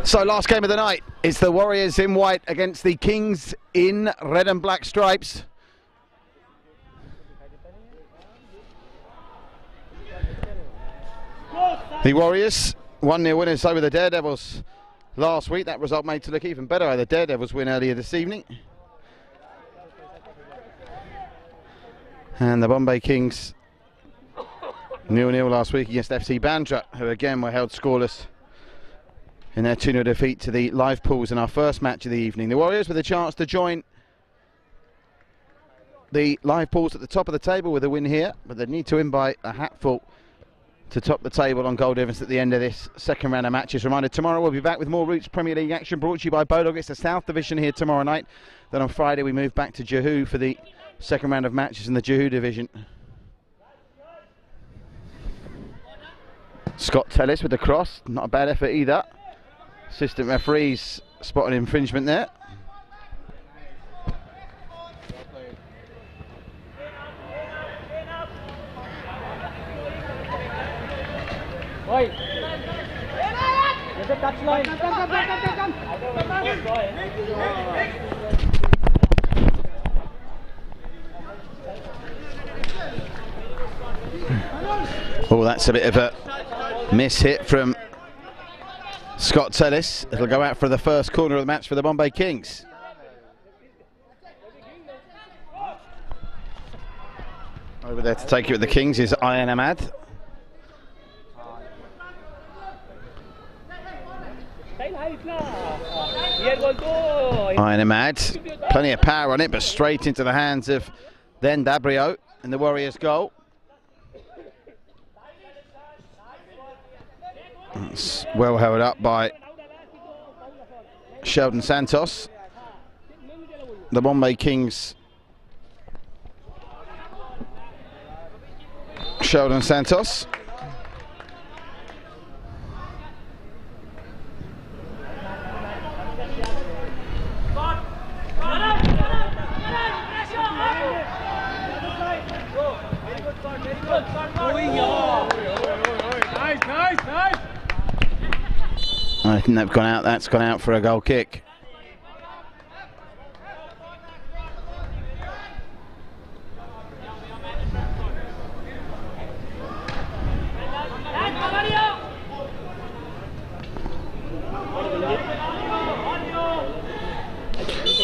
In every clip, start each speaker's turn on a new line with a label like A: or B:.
A: So last game of the night, it's the Warriors in white against the Kings in red and black stripes. The Warriors 1-0 winners over the Daredevils last week. That result made to look even better. The Daredevils win earlier this evening. And the Bombay Kings 0-0 last week against FC Bandra, who again were held scoreless in their 2-0 defeat to the Live Pools in our first match of the evening. The Warriors with a chance to join the Live Pools at the top of the table with a win here, but they need to win by a hatful to top the table on goal difference at the end of this second round of matches. Reminder, tomorrow we'll be back with more Roots Premier League action brought to you by Bodog. It's the South Division here tomorrow night. Then on Friday we move back to Jehu for the second round of matches in the Jehu Division. Scott Tellis with the cross, not a bad effort either. Assistant referees spotted infringement there. Oh, that's a bit of a miss hit from Scott Tellis. It'll go out for the first corner of the match for the Bombay Kings. Over there to take it with the Kings is Ayan Ahmad. Ayan Ahmad, plenty of power on it, but straight into the hands of then Dabrio in the Warriors' goal. It's well held up by Sheldon Santos. The Bombay Kings. Sheldon Santos. I think they've gone out. That's gone out for a goal kick.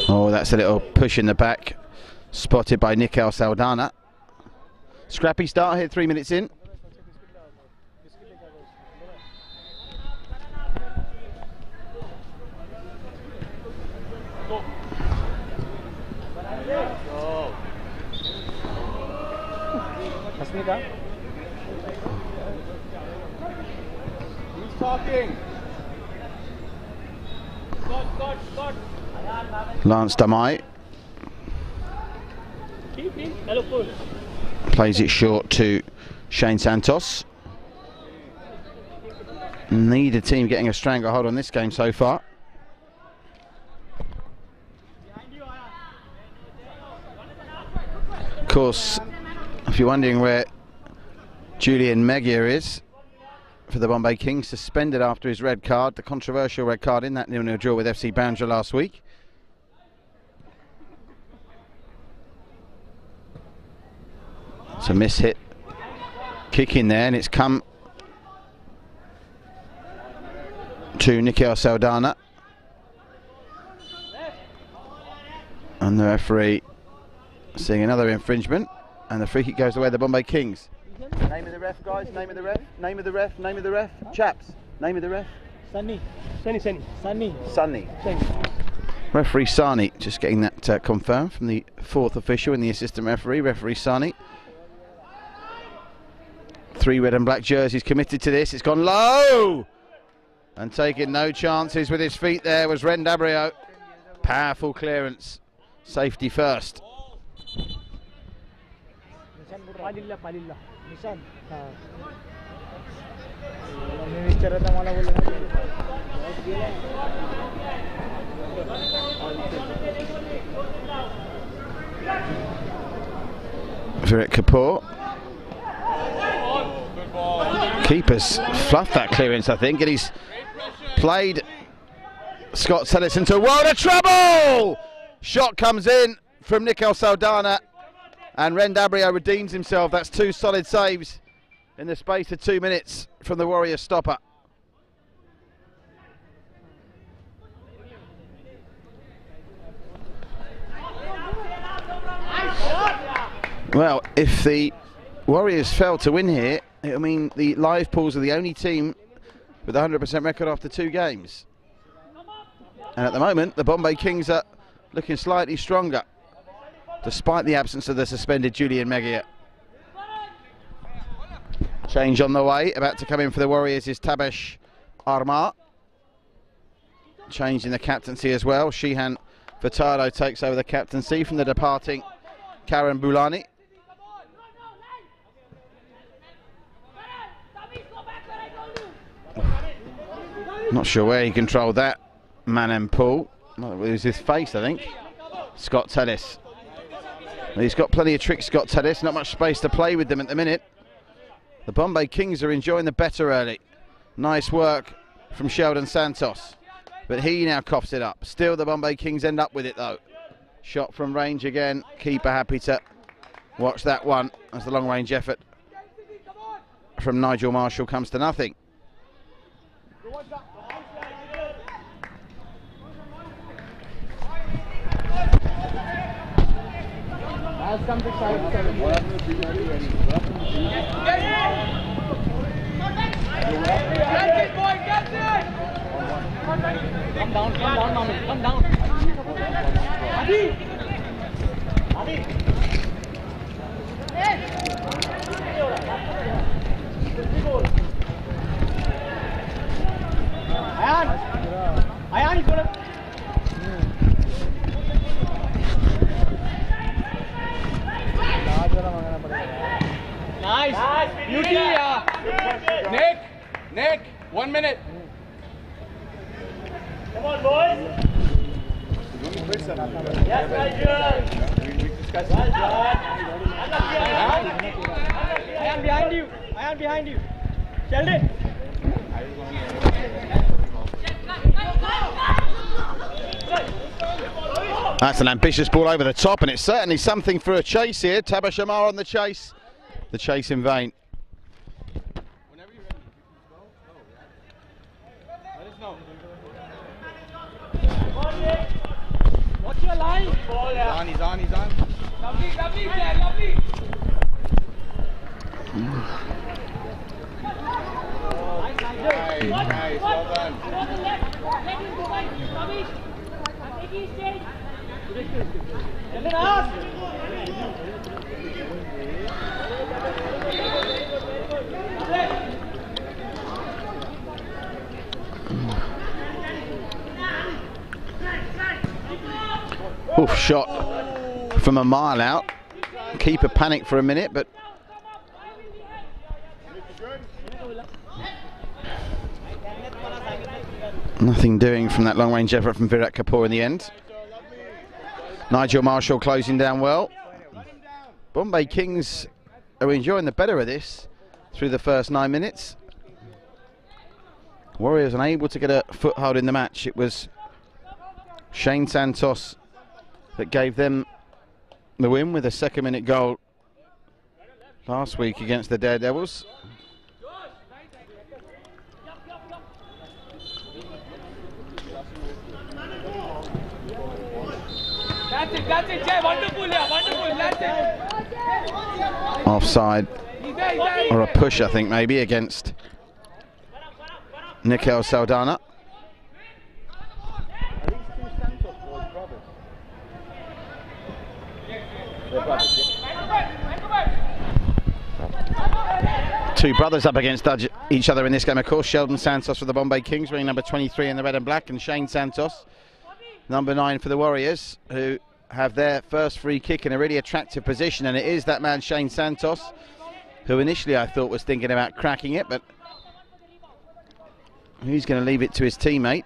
A: Oh, that's a little push in the back, spotted by Nikhil Saldana. Scrappy start here, 3 minutes in.
B: He's talking.
A: Lance Damai plays it short to Shane Santos. Neither team getting a stranglehold on this game so far. Of course, if you're wondering where Julian Megia is for the Bombay Kings, suspended after his red card, the controversial red card in that 0-0 draw with FC Bandra last week. It's a miss-hit kick in there, and it's come to Nikhil Saldana. And the referee seeing another infringement, and the free kick goes away the Bombay Kings. Name of the ref, guys, name of the ref, name of the ref, name of the ref. Chaps, name of the ref.
C: Sunny.
A: Referee Sani, just getting that confirmed from the fourth official and the assistant referee, Referee Sani. 3 red and black jerseys committed to this. It's gone low! And taking no chances with his feet there was Ren Dabrio. Powerful clearance. Safety first. Virat Kapoor. Keeper's fluffed that clearance, I think, and he's played Scott Tellis into a world of trouble! Shot comes in from Nikhil Saldana, and Rendabrio redeems himself. That's 2 solid saves in the space of 2 minutes from the Warriors stopper. Well, if the Warriors fail to win here, it'll mean the Live Pools are the only team with a 100% record after 2 games. And at the moment, the Bombay Kings are looking slightly stronger, despite the absence of the suspended Julian Megia. Change on the way. About to come in for the Warriors is Tabesh Armar. Change in the captaincy as well. Shihan Furtado takes over the captaincy from the departing Karen Boulani. Not sure where he controlled that man and pull. Well, it was his face, I think. Scott Tellis. He's got plenty of tricks, Scott Tellis. Not much space to play with them at the minute. The Bombay Kings are enjoying the better early. Nice work from Sheldon Santos. But he now coughs it up. Still the Bombay Kings end up with it though. Shot from range again. Keeper happy to watch that one as the long range effort from Nigel Marshall comes to nothing.
B: Come to side 7. Get it, boy, get it! Come down, Mami, come down. Adi! Adi! Ayan, go to. Nice. Beauty. Nick, 1 minute. Come on, boys. Yes, Nigel. I am behind you. Sheldon.
A: That's an ambitious ball over the top, and it's certainly something for a chase here. Tabesh Armar on the chase. The chase in vain.
B: Whenever you're ready. Let us know. What's your line? He's on. Lovely, there, lovely. Nice, well done.
A: Oof, shot from a mile out. Keeper panicked for a minute, but nothing doing from that long range effort from Virat Kapoor in the end. Nigel Marshall closing down well. Bombay Kings are enjoying the better of this through the first 9 minutes. Warriors unable to get a foothold in the match. It was Shane Santos that gave them the win with a second-minute goal last week against the Daredevils.
B: That's it, Jay. Wonderful, that's it.
A: Offside, or a push, I think, maybe, against Nikhil Saldana. Two brothers up against each other in this game, of course. Sheldon Santos for the Bombay Kings, wearing number 23 in the red and black, and Shane Santos, number 9 for the Warriors, who have their first free kick in a really attractive position, and it is that man Shane Santos, who initially I thought was thinking about cracking it, but he's going to leave it to his teammate.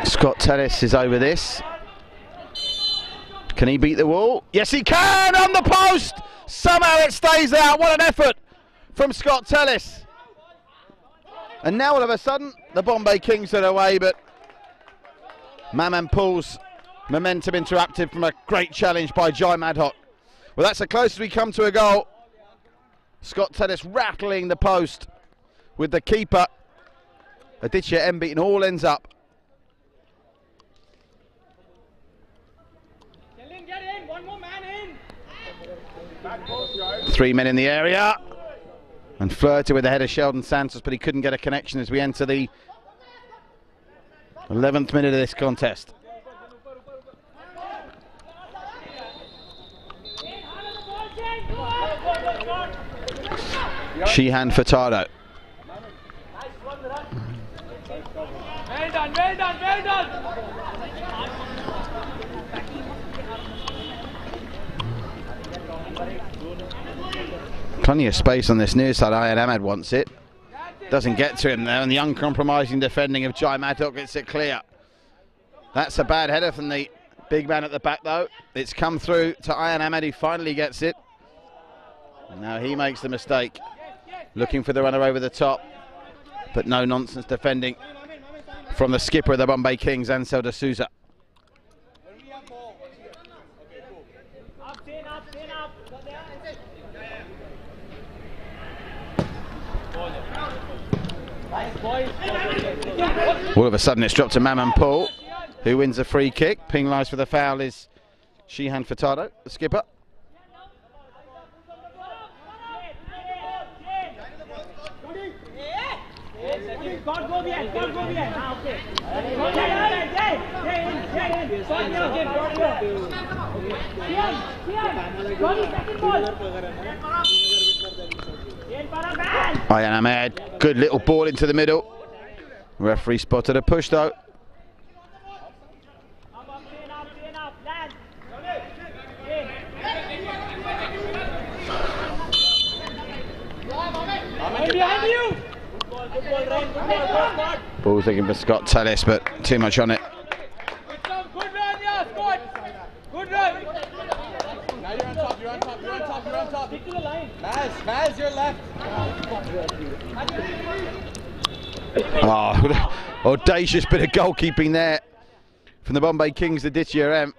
A: Scott Tellis is over this. Can he beat the wall? Yes, he can! On the post! Somehow it stays out. What an effort from Scott Tellis. And now all of a sudden, the Bombay Kings are away, but Maman Pool's momentum interrupted from a great challenge by Jai Madhok. Well, that's the closest we come to a goal. Scott Tellis rattling the post with the keeper. Aditya M beating all ends up.
B: Get in, one more man in.
A: 3 men in the area. And flirted with the header Sheldon Santos, but he couldn't get a connection as we enter the 11th minute of this contest. Sheehan Furtado.
B: Well done, well done, well done.
A: Plenty of space on this near side. Ayan Ahmed wants it. Doesn't get to him there, and the uncompromising defending of Jai Madhok gets it clear. That's a bad header from the big man at the back, though. It's come through to Ayan Ahmed, who finally gets it. And now he makes the mistake. Looking for the runner over the top, but no nonsense defending from the skipper of the Bombay Kings, Ansel D'Souza. All of a sudden it's dropped to Maman Pool, who wins a free kick. Penalised for the foul is Sheehan Furtado, the skipper. Ayan Ahmed, good little ball into the middle. Referee spotted a push though. Ball's looking for Scott Tellis, but too much on it.
B: Good run, yeah, Scott. Good run.
C: Now you're on top, you're on top, you're on top, you're on top.
B: Stick to the line.
C: Maz, you're left.
A: Oh, audacious bit of goalkeeping there from the Bombay Kings, Aditya M.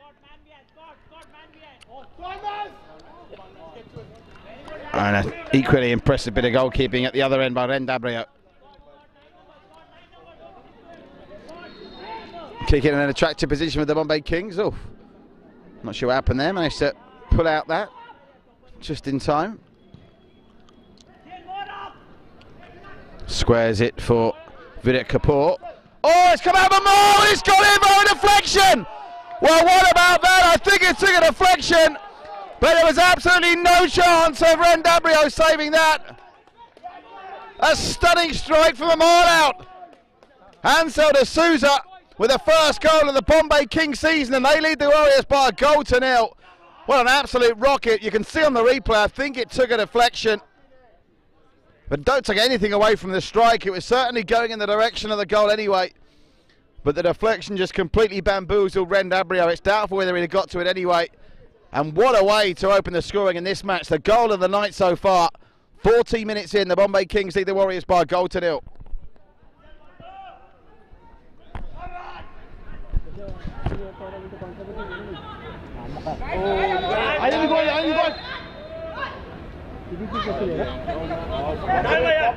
A: And an equally impressive bit of goalkeeping at the other end by Rendabrio. Kicking in an attractive position with the Bombay Kings. Oh, not sure what happened there. Managed to pull out that just in time. Squares it for Virat Kapoor. Oh, it's come out of the maul. It's got in by a deflection. Well, what about that? I think it took a deflection, but there was absolutely no chance of Rendabrio saving that. A stunning strike from a mile out. Ansel D'Souza with the first goal of the Bombay Kings season, and they lead the Warriors by a goal to nil. What an absolute rocket. You can see on the replay, I think it took a deflection. But don't take anything away from the strike. It was certainly going in the direction of the goal anyway. But the deflection just completely bamboozled Rendabrio. It's doubtful whether he'd have got to it anyway. And what a way to open the scoring in this match. The goal of the night so far. 14 minutes in, the Bombay Kings lead the Warriors by a goal to nil.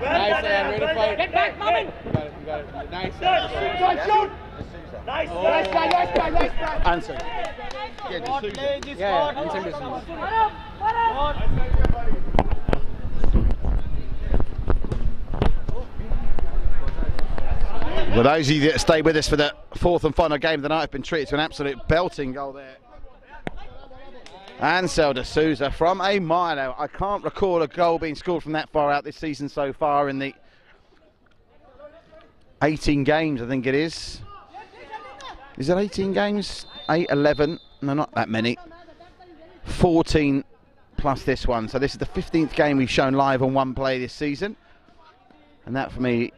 C: Nice, Ann, way to fight.
B: Get back, Maman.
C: You got it. Nice,
B: Shoot. Nice, nice try, nice try, nice try.
A: Ansel. Well, those of you that stayed with us for the fourth and final game of the night have been treated to an absolute belting goal there. Ansel D'Souza from a mile out. I can't recall a goal being scored from that far out this season so far in the 18 games, I think it is. Is it 18 games? 8, 11? No, not that many. 14 plus this one. So this is the 15th game we've shown live on One Play this season. And that for me,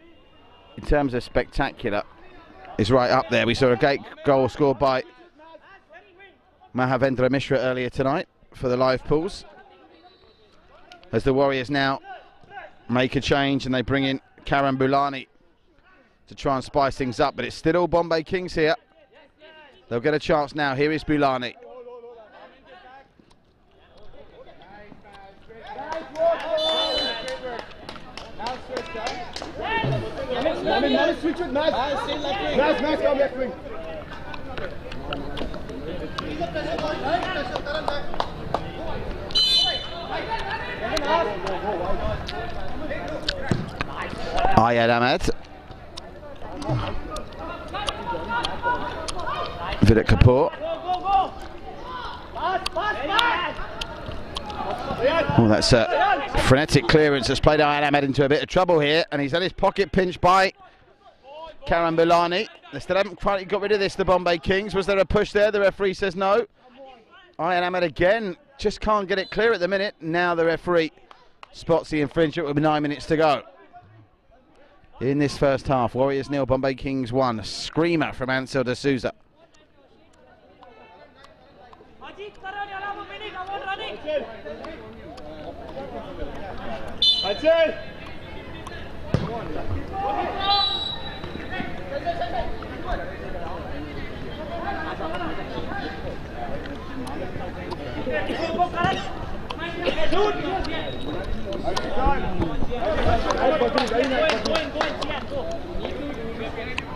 A: in terms of spectacular, is right up there. We saw a great goal scored by Mahavendra Mishra earlier tonight for the live pools. As the Warriors now make a change and they bring in Karan Bulani to try and spice things up, but it's still all Bombay Kings here. They'll get a chance now. Here is Bulani. Ayad Ahmed. Virat Kapoor. Oh, that's a frenetic clearance that's played Ayad Ahmed into a bit of trouble here, and he's had his pocket pinched by Karan Bulani. They still haven't quite got rid of this, the Bombay Kings. Was there a push there? The referee says no. Ayad Ahmed again, just can't get it clear at the minute. Now the referee spots the infringement with 9 minutes to go. In this first half, Warriors 0, Bombay Kings 1. A screamer from Ansel D'Souza.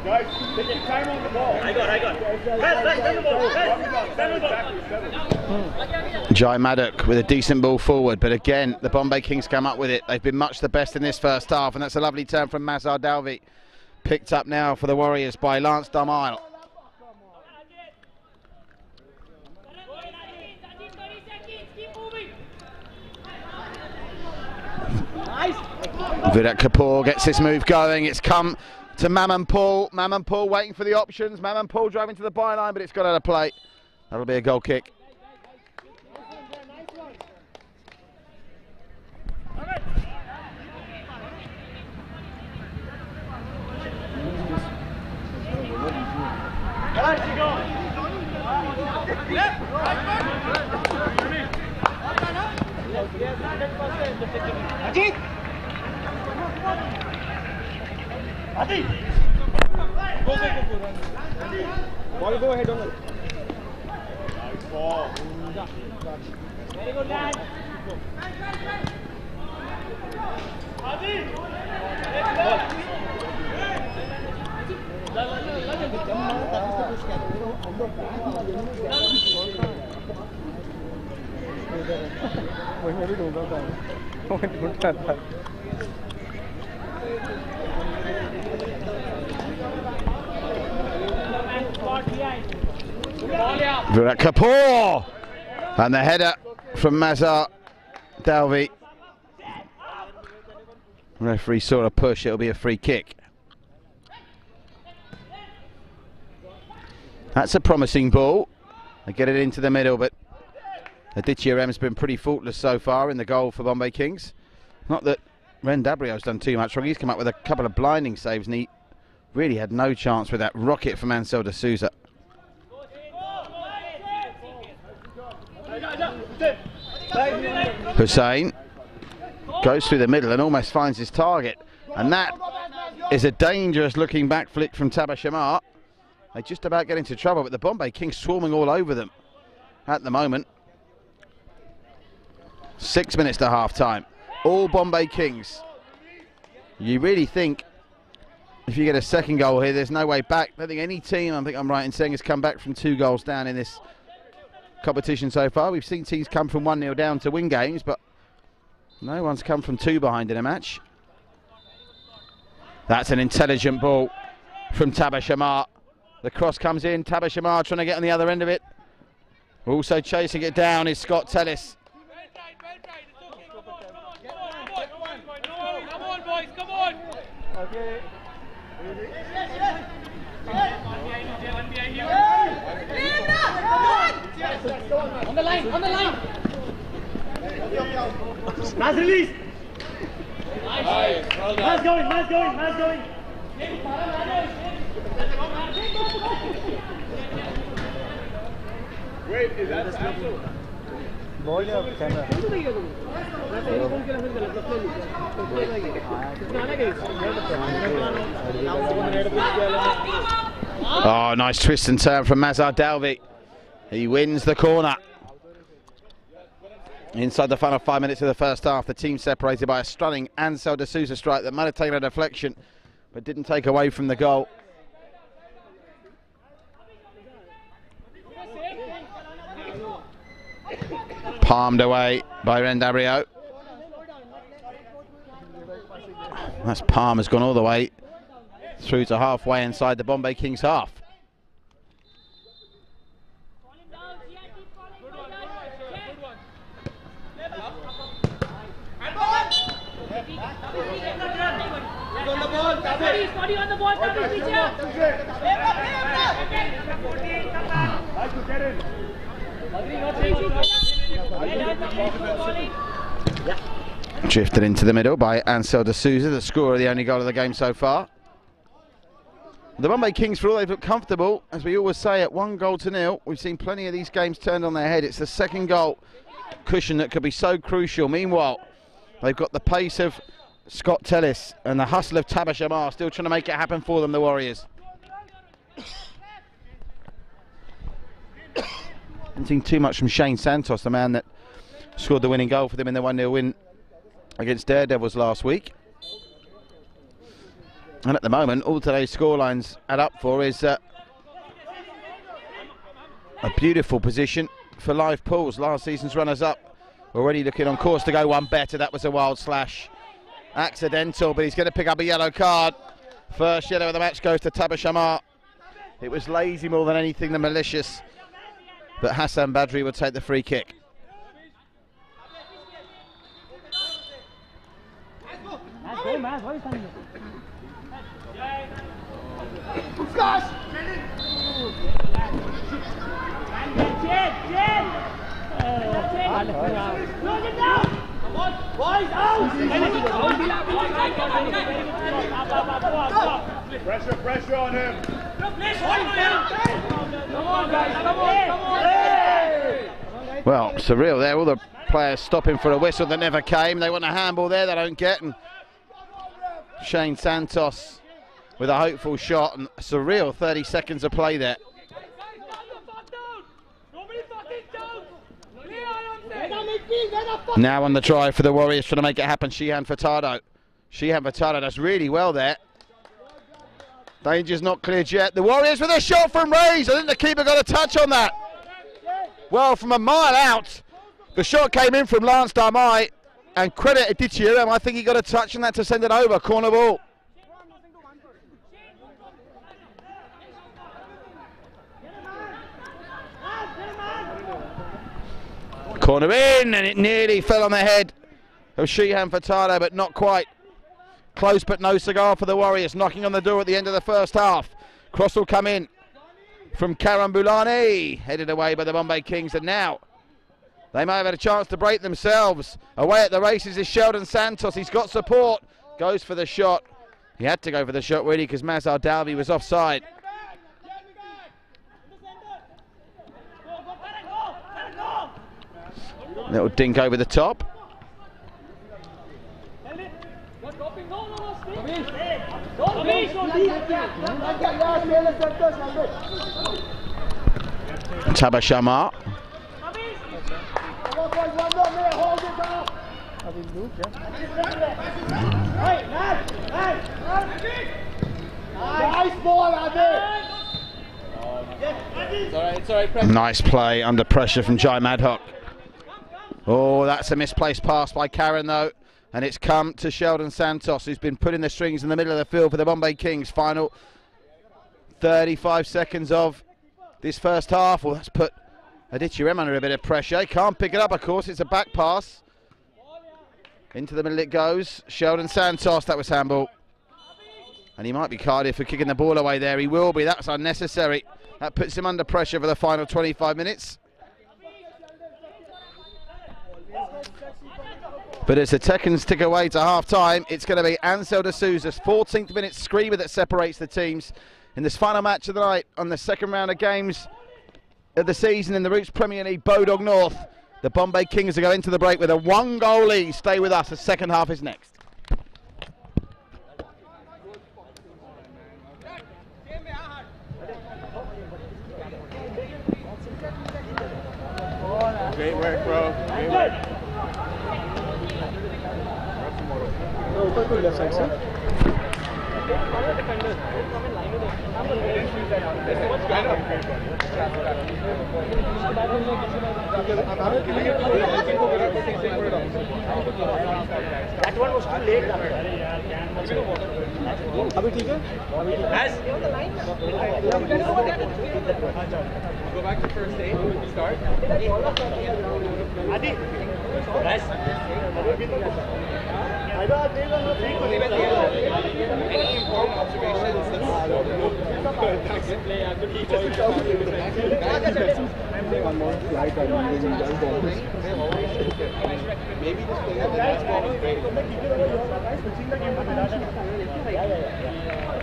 B: Guys, take your time on the ball. I got. Stand the ball.
A: Jai Maddock with a decent ball forward, but again, the Bombay Kings come up with it. They've been much the best in this first half, and that's a lovely turn from Mazhar Dalvi. Picked up now for the Warriors by Lance Darmile. Virat Kapoor gets this move going. It's come to Maman Paul. Maman Paul waiting for the options. Maman Paul driving to the byline, but it's got out of play. That'll be a goal kick.
B: Ball go ahead on it. Ball. Very good, lad.
A: Virat Kapoor! And the header from Mazhar Dalvi. Referee saw a push, it'll be a free kick. That's a promising ball. They get it into the middle, but Aditya Rem's been pretty faultless so far in the goal for Bombay Kings. Not that Ren Dabrio's done too much wrong. He's come up with a couple of blinding saves and he really had no chance with that rocket from Ansel D'Souza. Hussain goes through the middle and almost finds his target, and that is a dangerous looking back flick from Tabash Amar. They just about get into trouble, but the Bombay Kings swarming all over them at the moment. 6 minutes to half time. All Bombay Kings. You really think if you get a second goal here, there's no way back. I don't think any team, I think I'm right in saying, has come back from 2 goals down in this competition so far. We've seen teams come from 1-0 down to win games, but no one's come from 2 behind in a match. That's an intelligent ball from Tabash Amar. The cross comes in, Tabash Amar trying to get on the other end of it. Also chasing it down is Scott Tellis.
C: Come on, boys, come on.
B: Okay.
C: On the line, on the line.
B: Nice release. Man's going.
C: Wait, is that Axel?
A: Oh, nice twist and turn from Mazhar Dalvi. He wins the corner. Inside the final 5 minutes of the first half, the team separated by a stunning Ansel de Souza strike that might have taken a deflection, but didn't take away from the goal. Palmed away by Rendario. That's palm has gone all the way through to halfway inside the Bombay Kings half. Drifted into the middle by Ansel de Souza, the scorer of the only goal of the game so far. The Bombay Kings, for all they've looked comfortable, as we always say, at 1-0. We've seen plenty of these games turned on their head. It's the second goal cushion that could be so crucial. Meanwhile, they've got the pace of Scott Tellis and the hustle of Tabash Amar still trying to make it happen for them, the Warriors. Haven't seen too much from Shane Santos, the man that scored the winning goal for them in the 1-0 win against Daredevils last week. And at the moment, all today's scorelines add up for is a beautiful position for live pools. Last season's runners-up already looking on course to go one better. That was a wild slash. Accidental, but he's going to pick up a yellow card. First yellow of the match goes to Tabash Amar. It was lazy more than anything than malicious. But Hassan Badri will take the free kick.
C: Pressure on him.
A: Well, surreal there. All the players stopping for a whistle that never came. They want a handball there, they don't get. And Shane Santos with a hopeful shot, and a surreal 30 seconds of play there. Now on the try for the Warriors, trying to make it happen. Shehan Furtado. Shehan Furtado does really well there. Danger's not cleared yet. The Warriors with a shot from Rays. I think the keeper got a touch on that. Well, from a mile out, the shot came in from Lance Darmai, and credit Aditya. I think he got a touch on that to send it over. Corner ball. Corner in, and it nearly fell on the head of Shehan Furtado, but not quite. Close but no cigar for the Warriors, knocking on the door at the end of the first half. Cross will come in from Karan Bulani, headed away by the Bombay Kings, and now they may have had a chance to break themselves. Away at the races is Sheldon Santos. He's got support, goes for the shot. He had to go for the shot really because Mazhar Dalvi was offside. Little dink over the top. Tabash Amar. Nice play under pressure from Jai Madhok. Oh, that's a misplaced pass by Karen though, and it's come to Sheldon Santos, who's been putting the strings in the middle of the field for the Bombay Kings. Final 35 seconds of this first half. Well, that's put Aditya Rem under a bit of pressure. He can't pick it up, of course. It's a back pass. Into the middle it goes. Sheldon Santos, that was handball. And he might be carded for kicking the ball away there. He will be. That's unnecessary. That puts him under pressure for the final 25 minutes. But as the seconds tick away to half-time, it's going to be Ansel de Souza's 14th minute screamer that separates the teams in this final match of the night on the second round of games of the season in the Roots Premier League, Bodog North. The Bombay Kings are going into the break with a 1-goal lead. Stay with us, the second half is next.
C: Great work, bro. Great work.
D: Left side, sir.
B: That one was too late.
D: अभी ठीक है?
C: Go back to first aid. Start.
B: Adi. Guys.
C: Any important observations?
D: One more flight and
C: Maybe just play that last ball was great.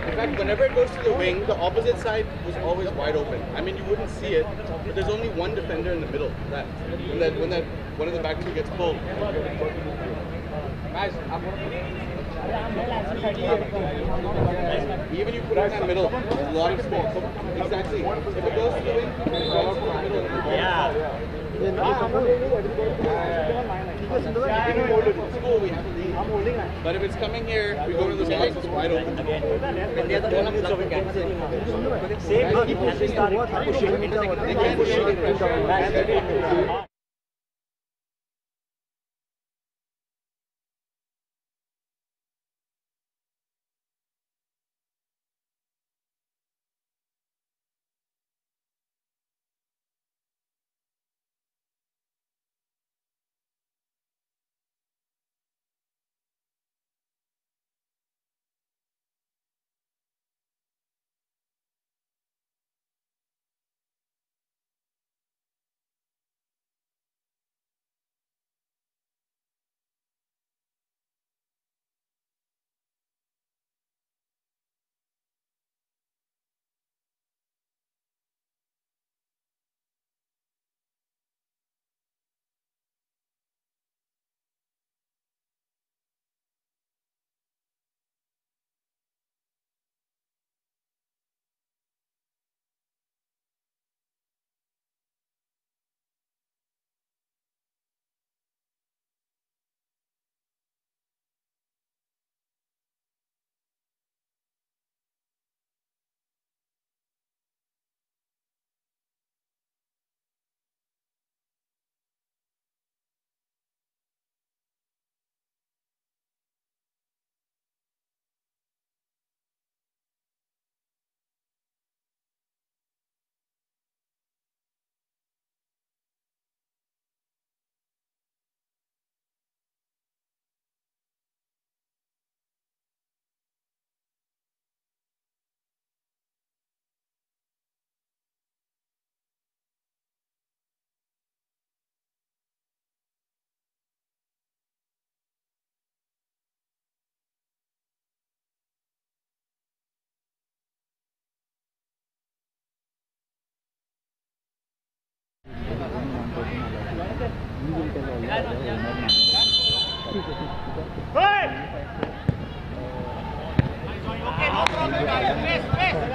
C: In fact, whenever it goes to the wing, the opposite side was always wide open. I mean, you wouldn't see it, but there's only one defender in the middle. When one of the back two gets pulled. Guys, even you put it in that middle, there's a lot of space. Exactly. If it goes to the wing, it goes to the middle.
B: Yeah.
C: It's cool, we have to leave. But if it's coming here, we go to the box, it's wide open.
B: Same thing, and they start pushing.
C: They can't push it.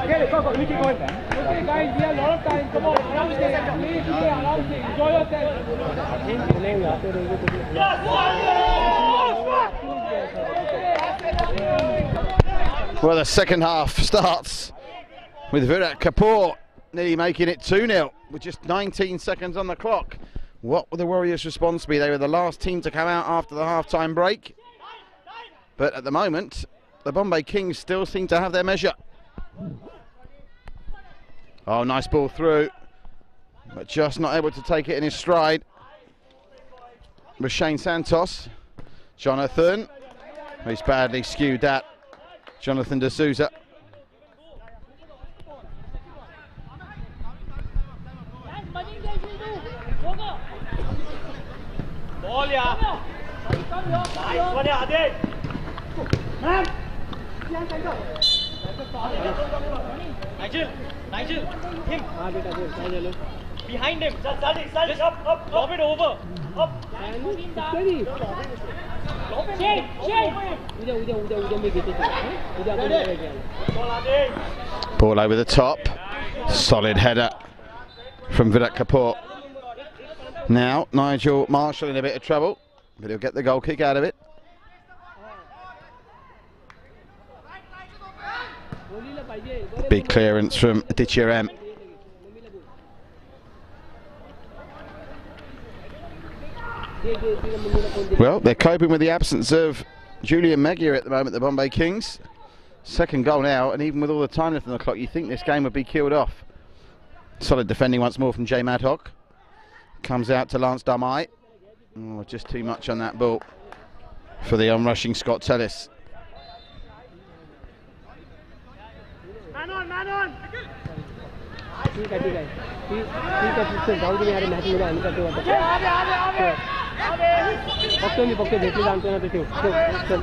D: Okay, go, we keep going. Okay, guys, we have a lot of time. Come on, around there. Please, around there. Enjoy yourself.
A: Well, the second half starts with Virat Kapoor nearly making it 2-0 with just 19 seconds on the clock. What will the Warriors' response be? They were the last team to come out after the half-time break. But at the moment, the Bombay Kings still seem to have their measure. Oh, nice ball through, but just not able to take it in his stride. With Shane Santos, Jonathan, he's badly skewed that. Jonathan D'Souza.
B: Ball, yeah. Nice one, yeah, Adit. Man. Nigel, him. Behind him. Just up. Lob it over. Up.
D: Steady. Change. उधर में गिरते थे उधर अपन गया
A: Ball over the top. Solid header from Virat Kapoor. Now Nigel Marshall in a bit of trouble, but he'll get the goal kick out of it. Big clearance from Aditya M. Well, they're coping with the absence of Julian Meghia at the moment, the Bombay Kings. Second goal now, and even with all the time left on the clock, you think this game would be killed off. Solid defending once more from Jay Madhok. Comes out to Lance Damai. Oh, just too much on that ball for the onrushing Scott Tellis.
B: Man on.
D: ठीक है ठीक है फिर गाँव के यार match में आने का तो आगे पक्के देखने जानते हैं तो चल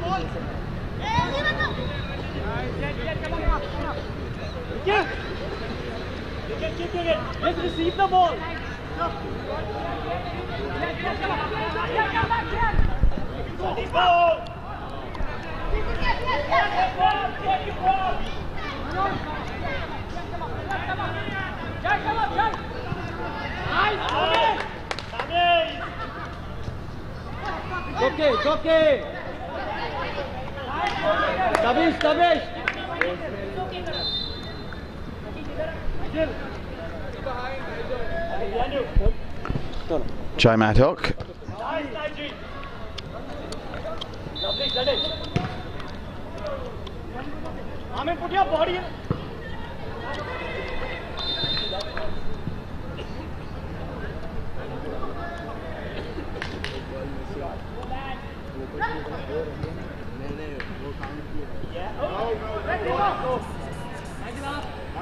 B: Let's receive the ball.
D: Okay. Tabish.
A: Jay Madhok.
B: Ahmed, put your body in.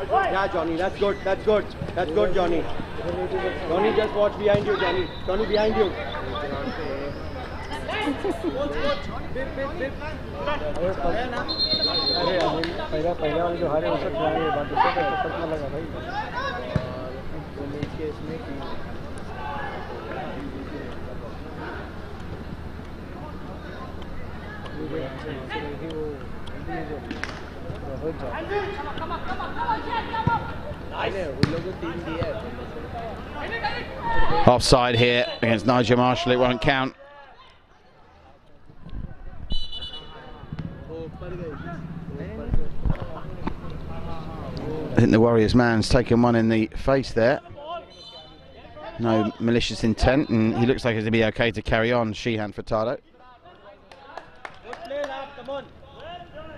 E: Yeah, Johnny, that's good, Johnny. Johnny, just watch behind you, Johnny. Johnny, behind you.
D: पहले वाले जो हारे उससे खिलाड़ी है बात दूसरे का सच में लगा भाई
A: Offside here against Nigel Marshall, it won't count. I think the Warriors man's taken one in the face there. No malicious intent, and he looks like he's going to be okay to carry on. Sheehan Furtado.
E: Come on.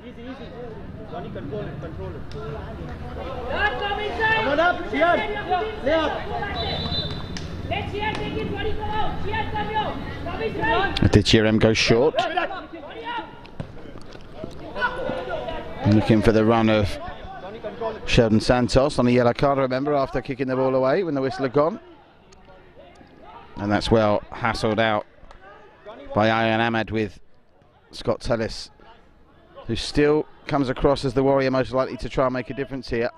E: Easy. Johnny, control it. Come on up, Sheehan. Lay up.
B: Let Sheehan take it, Johnny, come out. Sheehan, come here.
A: Aditya M goes short. Looking for the run of Sheldon Santos on a yellow card, remember, after kicking the ball away when the whistle had gone. And that's well hassled out by Ayan Ahmed with Scott Tellis, who still comes across as the Warrior most likely to try and make a difference here.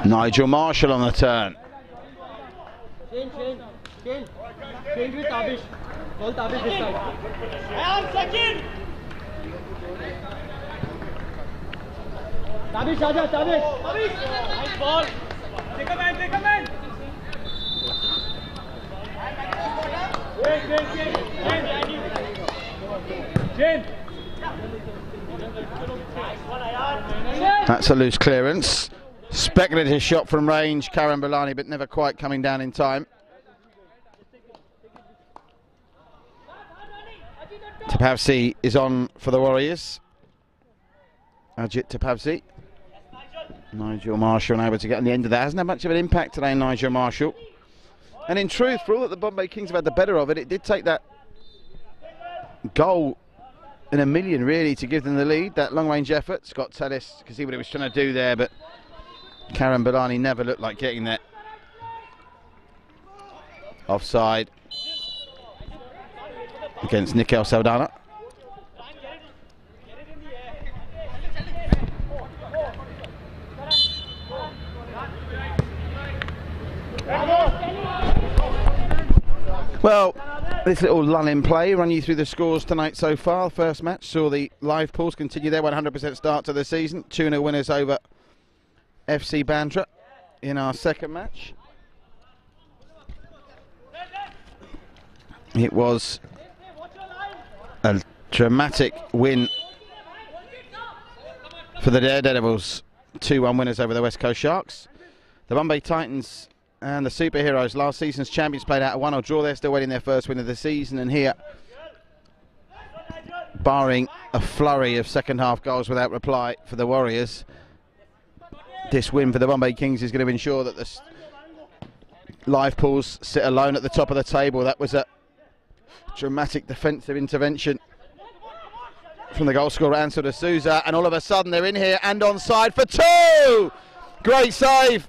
A: Nigel Marshall on the turn.
E: Change with Tabish. All Tabish this side.
B: Second.
E: Tabish, Tabish.
B: Nice ball. Take a man.
A: That's a loose clearance. Speculative shot from range, Karan Balani, but never quite coming down in time. Tapavsi is on for the Warriors. Ajit Tapavsi. Nigel Marshall unable to get on the end of that. Hasn't had much of an impact today, Nigel Marshall. And in truth, for all that the Bombay Kings have had the better of it, it did take that goal in a million really to give them the lead, that long range effort. Scott Tellis could see what he was trying to do there, but Karan Balani never looked like getting there. Offside. against Nikhil Saldana. Well, this little lull in play, run you through the scores tonight so far. First match saw the live pools continue their 100% start to the season. 2-0 winners over FC Bandra in our second match. It was a dramatic win for the Daredevils. 2-1 winners over the West Coast Sharks. The Bombay Titans and the Superheroes, last season's champions, played out a 1-1 draw. They're still waiting their first win of the season, and here, barring a flurry of second half goals without reply for the Warriors, this win for the Bombay Kings is going to ensure that the live pools sit alone at the top of the table. That was a dramatic defensive intervention from the goal scorer Ansel de Souza, and all of a sudden they're in here and onside for 2! Great save!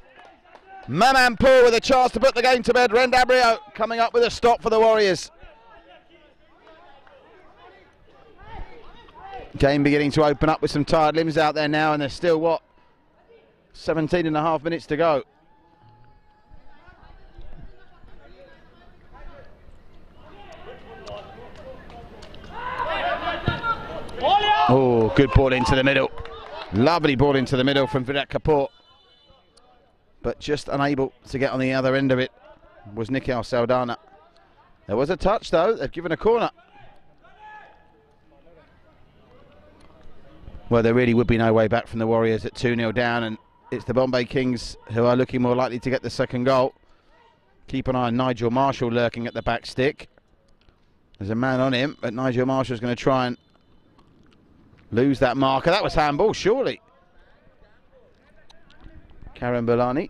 A: Maman Paul with a chance to put the game to bed. Rendabrio coming up with a stop for the Warriors. Game beginning to open up with some tired limbs out there now, and there's still, what, 17.5 minutes to go. Oh, good ball into the middle. Lovely ball into the middle from Virat Kapoor. But just unable to get on the other end of it was Nikhil Saldana. There was a touch though, they've given a corner. Well, there really would be no way back from the Warriors at 2-0 down, and it's the Bombay Kings who are looking more likely to get the second goal. Keep an eye on Nigel Marshall lurking at the back stick. There's a man on him, but Nigel Marshall's going to try and lose that marker. That was handball, surely. Karan Bulani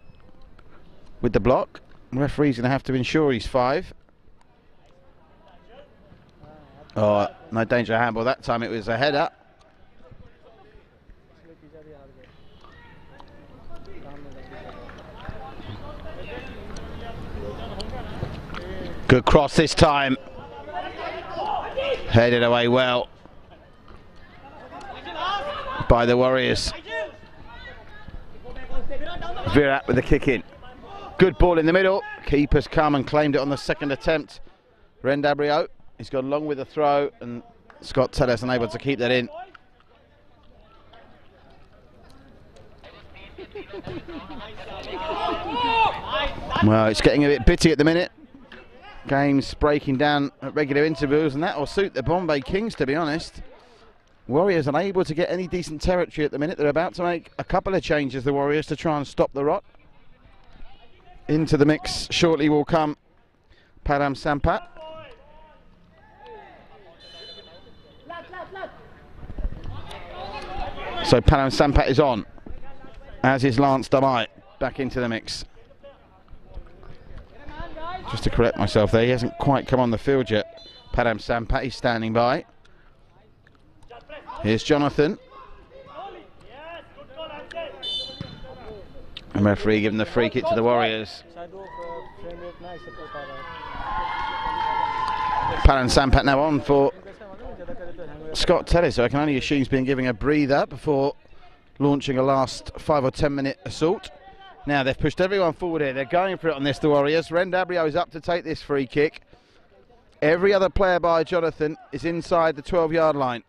A: with the block. The referee's going to have to ensure he's 5. Oh, no danger of handball. That time it was a header. Good cross this time. Headed away well by the Warriors. Virat with the kick in. Good ball in the middle. Keeper's come and claimed it on the second attempt. Rendabrio, he's gone long with the throw, and Scott Tellers unable to keep that in. Well, it's getting a bit bitty at the minute. Games breaking down at regular intervals, and that will suit the Bombay Kings, to be honest. Warriors unable to get any decent territory at the minute. They're about to make a couple of changes, the Warriors, to try and stop the rot. Into the mix shortly will come Param Sampat. So Param Sampat is on, as is Lance Damai, back into the mix. Just to correct myself there, he hasn't quite come on the field yet. Param Sampat, he's standing by. Here's Jonathan. The referee giving the free kick to the Warriors. Param Sampat now on for Scott Tellers, so I can only assume he's been giving a breather before launching a last 5 or 10 minute assault. Now they've pushed everyone forward here. They're going for it on this, the Warriors. Rendabrio is up to take this free kick. Every other player by Jonathan is inside the 12-yard line.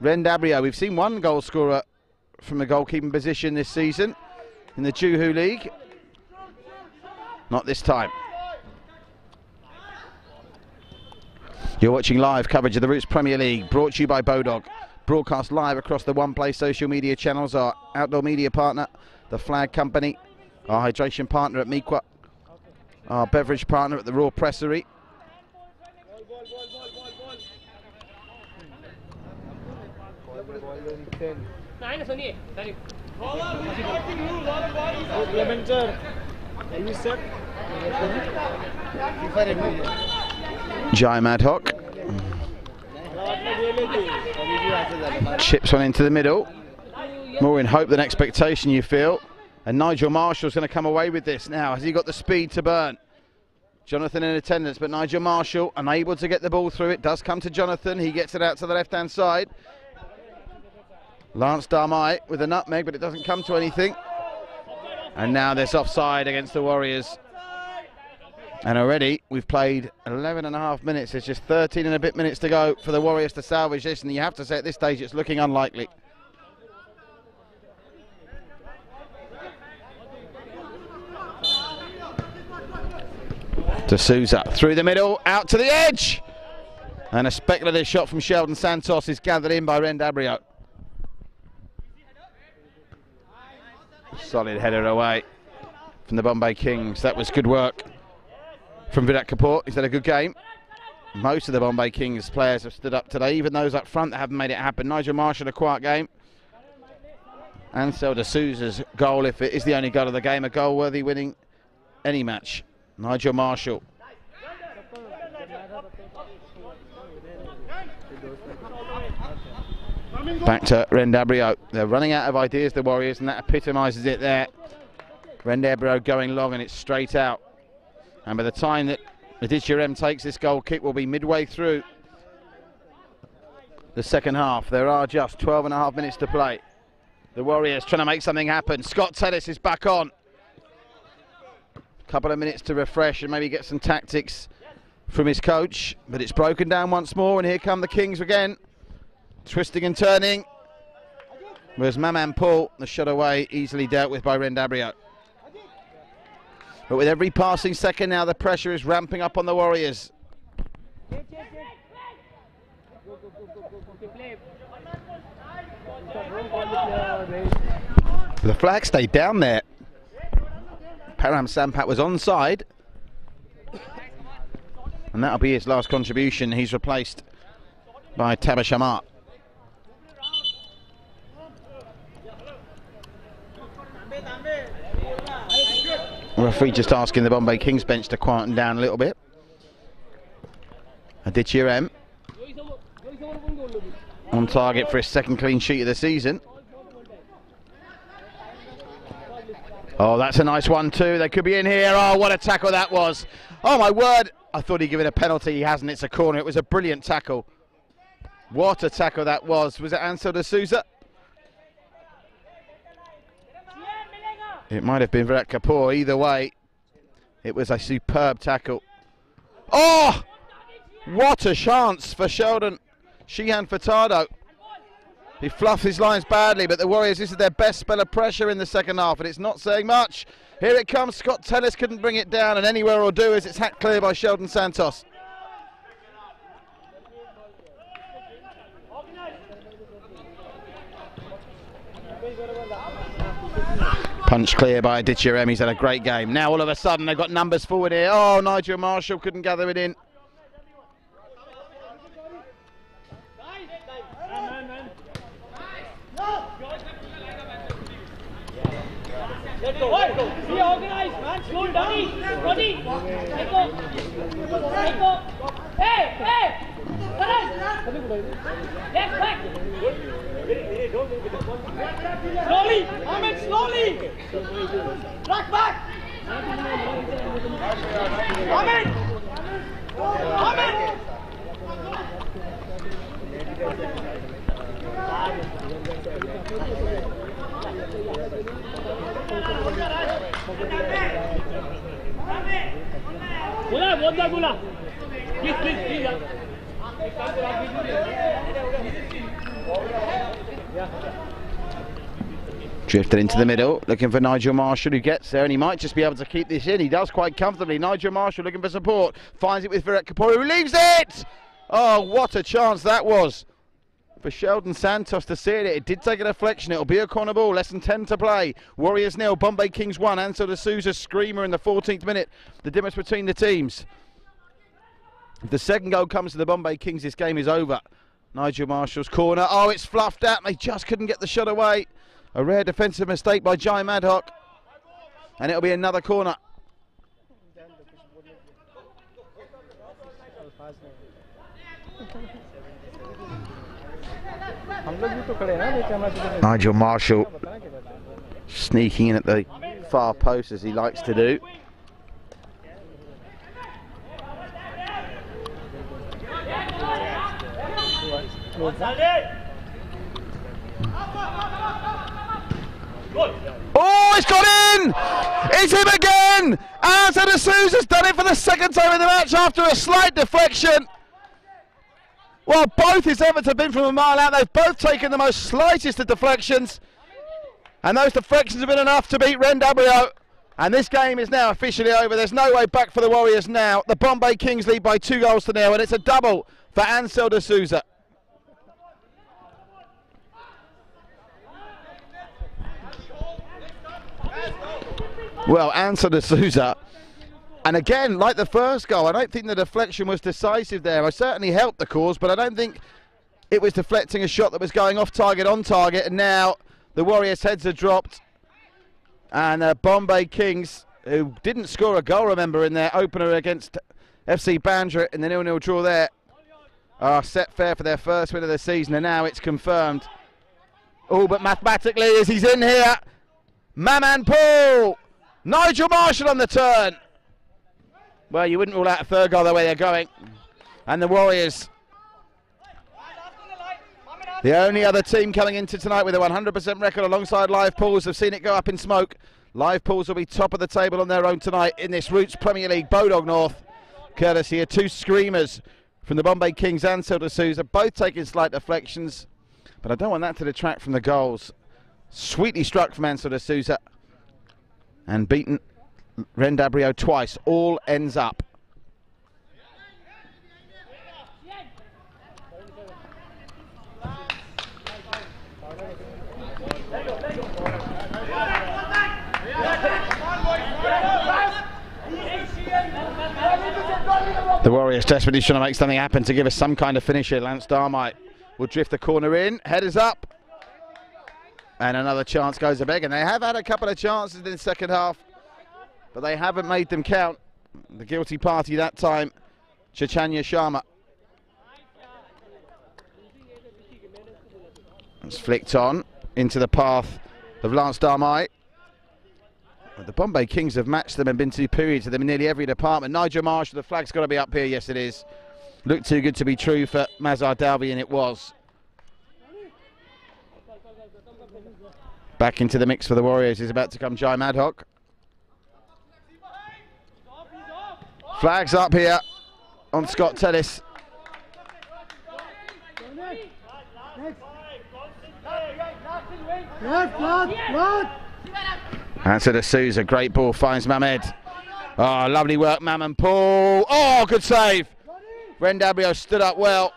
A: Rendabrio, we've seen one goal scorer from the goalkeeping position this season in the Juhu League. Not this time. You're watching live coverage of the Roots Premier League, brought to you by Bodog. Broadcast live across the One Play social media channels. Our outdoor media partner, the Flag Company. Our hydration partner at Miqua. Our beverage partner at the Raw Pressery. Jai Madhok chips one into the middle. More in hope than expectation, you feel. And Nigel Marshall's going to come away with this now. Has he got the speed to burn? Jonathan in attendance, but Nigel Marshall unable to get the ball through. It does come to Jonathan. He gets it out to the left-hand side. Lance Darmai with a nutmeg, but it doesn't come to anything. And now there's offside against the Warriors. And already we've played 11 and a half minutes. There's just 13 and a bit minutes to go for the Warriors to salvage this. And you have to say at this stage it's looking unlikely. D'Souza through the middle, out to the edge. And a speculative shot from Sheldon Santos is gathered in by Rendabrio. Solid header away from the Bombay Kings. That was good work from Virat Kapoor. He's had a good game. Most of the Bombay Kings players have stood up today, even those up front that haven't made it happen. Nigel Marshall, a quiet game. Ansel D'Souza's goal, if it is the only goal of the game, a goal worthy winning any match. Nigel Marshall. Back to Rendabrio. They're running out of ideas, the Warriors, and that epitomises it there. Rendabrio going long and it's straight out. And by the time that Aditya M takes this goal kick, will be midway through the second half. There are just 12 and a half minutes to play. The Warriors trying to make something happen. Scott Tellis is back on. Couple of minutes to refresh and maybe get some tactics from his coach, but it's broken down once more, and here come the Kings again, twisting and turning. Whereas Maman Paul, the shot away, easily dealt with by Rendabrio. But with every passing second now, the pressure is ramping up on the Warriors. The flag stayed down there. Param Sampat was onside, and that'll be his last contribution. He's replaced by Tabish Ahmad. Referee just asking the Bombay Kings bench to quieten down a little bit. Aditya M on target for his second clean sheet of the season. Oh, that's a nice one too. They could be in here. Oh, what a tackle that was. Oh, my word. I thought he'd give it a penalty. He hasn't. It's a corner. It was a brilliant tackle. What a tackle that was. Was it Ansel D'Souza? It might have been Virat Kapoor. Either way, it was a superb tackle. Oh, what a chance for Sheldon Sheehan Furtado. He fluffed his lines badly, but the Warriors, this is their best spell of pressure in the second half, and it's not saying much. Here it comes. Scott Tellis couldn't bring it down, and anywhere will do as it's hacked clear by Sheldon Santos. Punch clear by Aditya M. He's had a great game. Now all of a sudden they've got numbers forward here. Oh, Nigel Marshall couldn't gather it in.
B: Be organized, man. Slow down. Roddy. Hey. Left back. Slowly. Ahmed, slowly. Back. Ahmed. Bola. Please.
A: Drifted into the middle, looking for Nigel Marshall, who gets there, and he might just be able to keep this in. He does quite comfortably. Nigel Marshall looking for support, finds it with Virat Kapoor, who leaves it! Oh, what a chance that was for Sheldon Santos to see it. It did take a deflection. It'll be a corner ball. Less than 10 to play. Warriors 0, Bombay Kings 1. Ansel D'Souza screamer in the 14th minute. The difference between the teams. If the second goal comes to the Bombay Kings, this game is over. Nigel Marshall's corner. Oh, it's fluffed out. They just couldn't get the shot away. A rare defensive mistake by Jai Madhok. And it'll be another corner. Nigel Marshall sneaking in at the far post as he likes to do. Oh, it's got in! It's him again! Anza de Souza's done it for the second time in the match after a slight deflection. Well, both his efforts have been from a mile out. They've both taken the most slightest of deflections. And those deflections have been enough to beat Rendabrio. And this game is now officially over. There's no way back for the Warriors now. The Bombay Kings lead by 2-0, and it's a double for Ansel de Souza. Well, Ansel de Souza, and again, like the first goal, I don't think the deflection was decisive there. I certainly helped the cause, but I don't think it was deflecting a shot that was going off target, on target, and now the Warriors' heads are dropped. And Bombay Kings, who didn't score a goal, remember, in their opener against FC Bandra in the 0-0 draw there, are set fair for their first win of the season, and now it's confirmed. Oh, but mathematically, as he's in here, Maman Paul, Nigel Marshall on the turn. Well, you wouldn't rule out a third goal the way they're going. And the Warriors, the only other team coming into tonight with a 100% record alongside Live Pools, have seen it go up in smoke. Live Pools will be top of the table on their own tonight in this Roots Premier League. Bodog North, courtesy of two screamers from the Bombay Kings and Ansel de Souza, both taking slight deflections. But I don't want that to detract from the goals. Sweetly struck from Ansel de Souza and beaten Rendabrio twice. All ends up. The Warriors desperately trying to make something happen to give us some kind of finish here. Lance Darmite will drift the corner in. Headers up. And another chance goes a beg. And they have had a couple of chances in the second half, but they haven't made them count. The guilty party that time, Chaitanya Sharma. It's flicked on into the path of Lance Darmite. The Bombay Kings have matched them and been superior to them in nearly every department. Nigel Marshall, the flag's got to be up here. Yes, it is. Looked too good to be true for Mazhar Dalvi, and it was. Back into the mix for the Warriors is about to come Jai Madhok. Flags up here on Scott Tellis. Ansel de Souza, great ball, finds Mamed. Oh, lovely work, Maman Paul. Oh, good save. Rendabrio stood up well.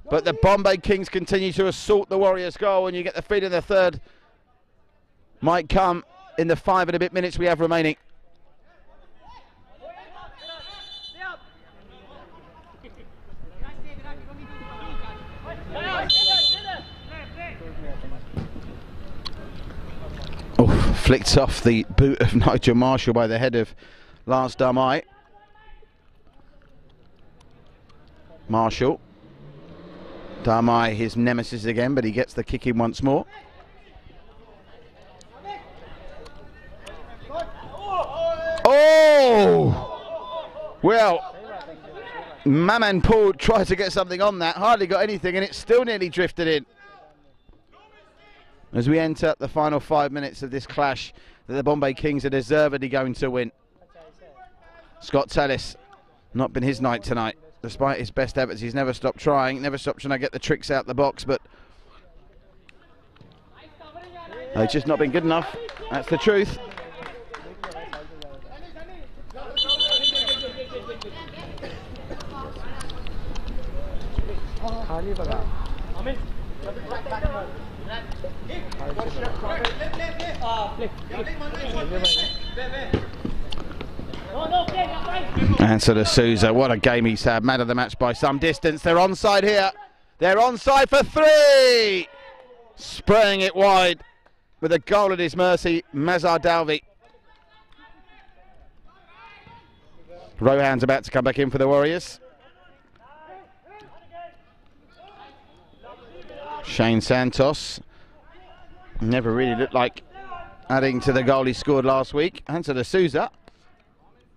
A: But the Bombay Kings continue to assault the Warriors' goal, and you get the feeling the third might come in the 5 and a bit minutes we have remaining. Oh, flicked off the boot of Nigel Marshall by the head of Lance Darmite. Marshall. Darmite, his nemesis again, but he gets the kick in once more. Oh! Well, Maman Paul tried to get something on that, hardly got anything, and it still nearly drifted in. As we enter the final 5 minutes of this clash that the Bombay Kings are deservedly going to win. Scott Tellis, not been his night tonight. Despite his best efforts, he's never stopped trying, never stopped trying to get the tricks out the box, but it's just not been good enough. That's the truth. Ansel de Souza, what a game he's had. Man of the match by some distance. They're onside here. They're onside for 3. Spraying it wide with a goal at his mercy, Mazhar Dalvi. Rohan's about to come back in for the Warriors. Shane Santos never really looked like adding to the goal he scored last week. Ansel de Souza,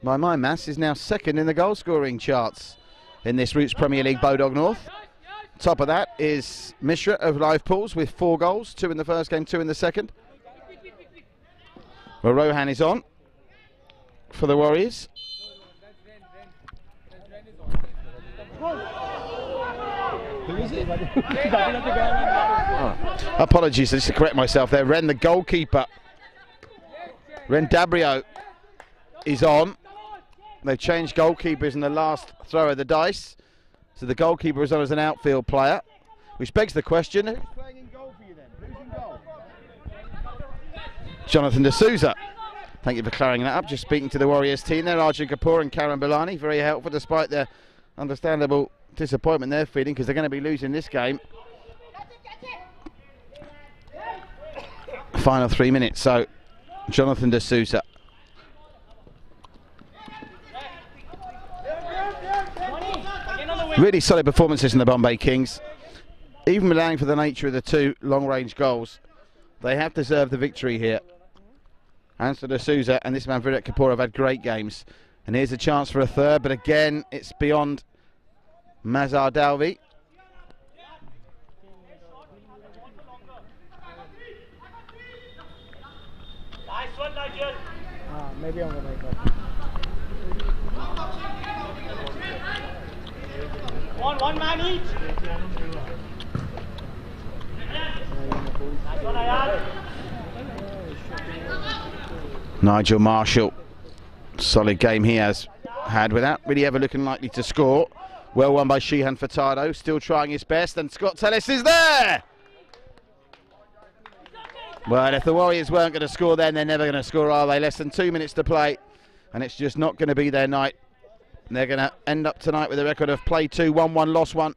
A: by my maths, is now second in the goal scoring charts in this Roots Premier League Bodog North. top of that is Mishra of Live Pools with 4 goals, 2 in the first game, 2 in the second. Well, Rohan is on for the Warriors. Apologies, just to correct myself there. Ren, the goalkeeper. Ren Dabrio is on. They've changed goalkeepers in the last throw of the dice. So the goalkeeper is on as an outfield player, which begs the question, who's playing in goal for you then? Who's in goal? Jonathan D'Souza. Thank you for clearing that up. Just speaking to the Warriors team there, Arjun Kapoor and Karen Bilani. Very helpful despite their understandable disappointment they're feeling because they're going to be losing this game. Final 3 minutes, so Jonathan D'Souza. Really solid performances in the Bombay Kings. Even allowing for the nature of the 2 long-range goals, they have deserved the victory here. Ansel D'Souza and this man Virat Kapoor have had great games. And here's a chance for a third, but again, it's beyond Mazhar Dalvi.
B: Nice one, Nigel.
D: Maybe I'm going to make that.
B: One man each. Nice one, Ayal.
A: Nigel Marshall, solid game he has had without really ever looking likely to score. Well won by Sheehan Furtado, still trying his best, and Scott Tellis is there! Well, if the Warriors weren't going to score then, they're never going to score, are they? Less than 2 minutes to play, and it's just not going to be their night. And they're going to end up tonight with a record of play 2, 1-1, loss 1.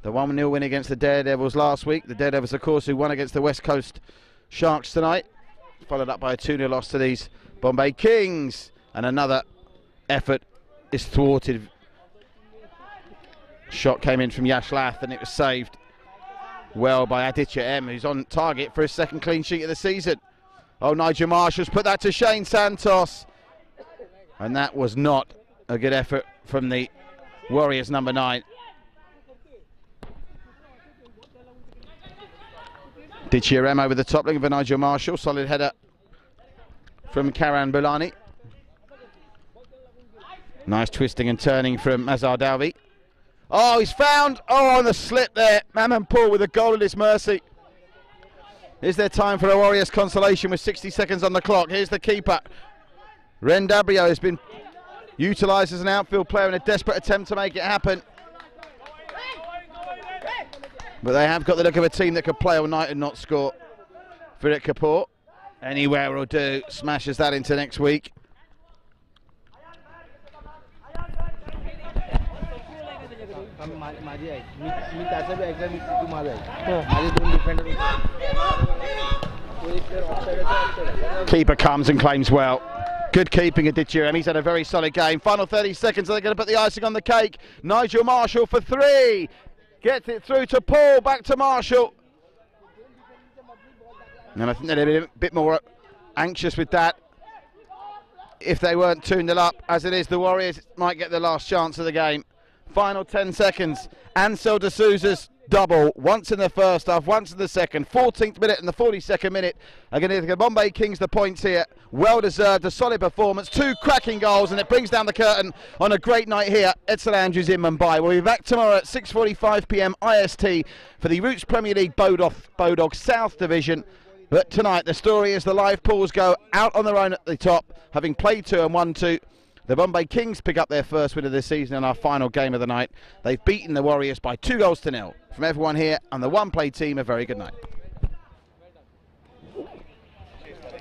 A: The 1-0 win against the Daredevils last week. The Daredevils, of course, who won against the West Coast Sharks tonight. Followed up by a 2-0 loss to these Bombay Kings. And another effort is thwarted. Shot came in from Yash Lath and it was saved well by Aditya M, who's on target for his 2nd clean sheet of the season. Oh, Nigel Marshall's put that to Shane Santos. And that was not a good effort from the Warriors number 9. Ditya M over the top, looking for Nigel Marshall. Solid header from Karan Bulani. Nice twisting and turning from Mazhar Dalvi. Oh, he's found. Oh, on the slip there. Mamanpur with a goal at his mercy. Is there time for a Warriors consolation with 60 seconds on the clock? Here's the keeper. Ren Dabrio has been utilised as an outfield player in a desperate attempt to make it happen. But they have got the look of a team that could play all night and not score. Virat Kapoor, anywhere will do, smashes that into next week. Keeper comes and claims well. Good keeping Aditya. He's had a very solid game. Final 30 seconds, they're going to put the icing on the cake. Nigel Marshall for 3. Gets it through to Paul, back to Marshall. And I think they'd be a bit more anxious with that if they weren't 2-0 up. As it is, the Warriors might get the last chance of the game. Final 10 seconds. Ansel D'Souza's double, once in the first half, once in the second. 14th minute and the 42nd minute are going to give the Bombay Kings the points here. Well deserved, a solid performance, 2 cracking goals, and it brings down the curtain on a great night here at St Andrews in Mumbai. We'll be back tomorrow at 6:45 p.m. IST for the Roots Premier League Bodog South Division. But tonight the story is the Live Pools go out on their own at the top, having played 2 and won 2. The Bombay Kings pick up their first win of the season in our final game of the night. They've beaten the Warriors by 2-0. From everyone here and the One Play team, a very good night.
E: Cheers, buddy.